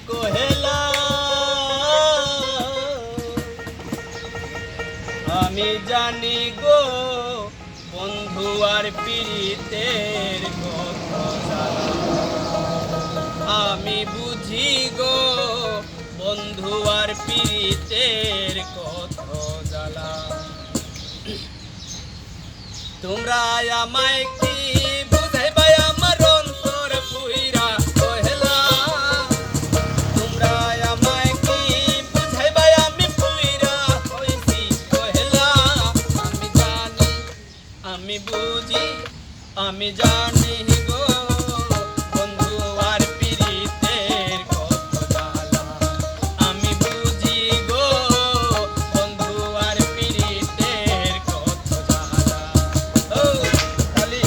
কহেলা আমি জানি গো বন্ধু আর পীড়িতের কথা জ্বালা আমি বুঝি গো বন্ধু আর পীড়িতের কথা জ্বালা তোমরা আমায় কি বুঝাইবা আমার অন্তর পুইরা কহেলা তোমরা আমায় কি বুঝাইবা আমি পুইরা হইছি কহেলা আমি জানি আমি বুঝি আমি জানি গো বন্ধু আর পীড়িতের কথা জ্বালা আমি বুঝি গো বন্ধু আর পীড়িতের কথা জ্বালা ও খালি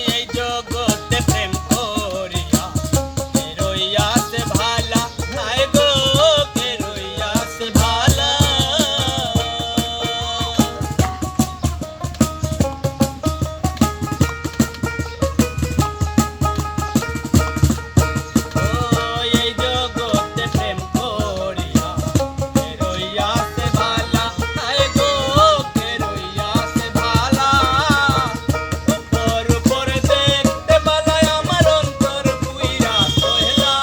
এই জগতে প্রেম করিয়া কে রইয়াছে ভালা আয় গো কে রইয়াছে ভালা এই জগতে প্রেম করিয়া কে রইয়াছে ভালা আয় গো কে রইয়াছে ভালা উপর উপর দেখতে বালায় আমার অন্তর পুইরা কহেলা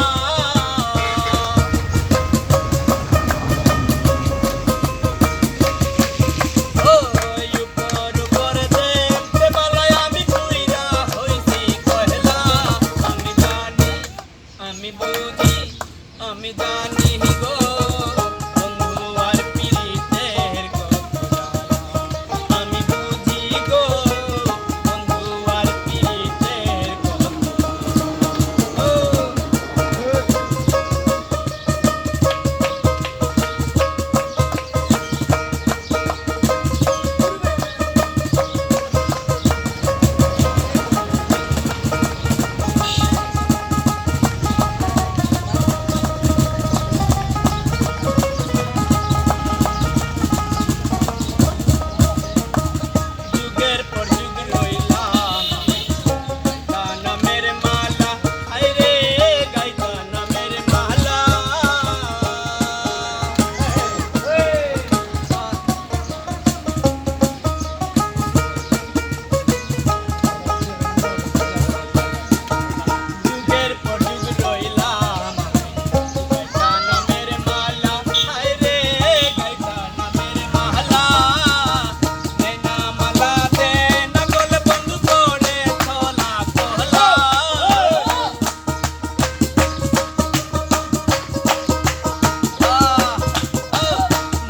ওই উপর উপর দেখতে বালায় আমি পুইরা হইছি কহেলা আমি জানি আমি বুঝি আমি জানি গো বন্ধু আর পীড়িতের কথা জ্বালা আমি বুঝি গো বন্ধু আর পীড়িতের কথা ও যুগের পর যুগ রইলাম গাইতা নামের মালা হায় রে গাইতা নামের মালা যুগের পর যুগ রইলাম গাইতা নামের মালা হায় রে গাইতা নামের মালা নেনা মালা দে না গলে বন্ধু করে ছলা কহলা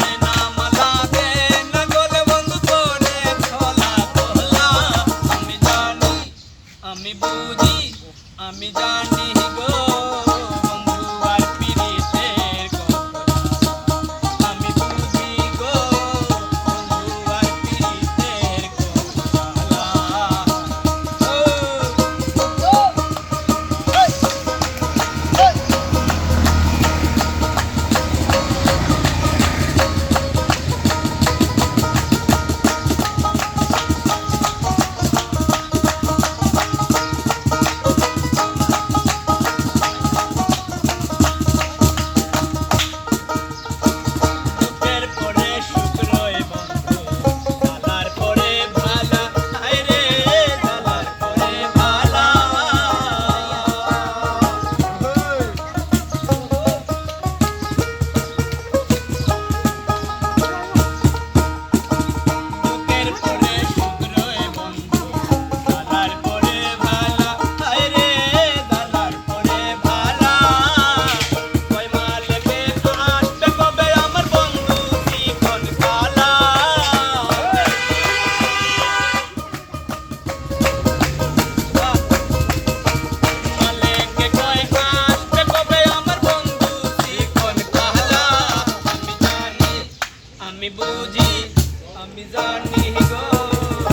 নেনা মালা দে না গলে বন্ধু করে ছলা কহলা আমি জানি আমি বুঝি আমি জানি গো বন্ধু আর পীড়িতের কথা আমি বুঝি গো বন্ধু আর পীড়িতের কথা দুঃখের পরে সুখ রয় বন্ধু জ্বালার পরে ভালা হায় রে জ্বালার পরে ভালা দুঃখের পরে সুখ রয় বন্ধু জ্বালার পরে ভালা হায় রে জ্বালার পরে ভালা কয় মালেকে আসবে কবে আমার বন্ধু জীবন কালা মালেকে কয় আসবে কবে আমার বন্ধু জীবন কালা আমি জানি আমি বুঝি আমি জানি গো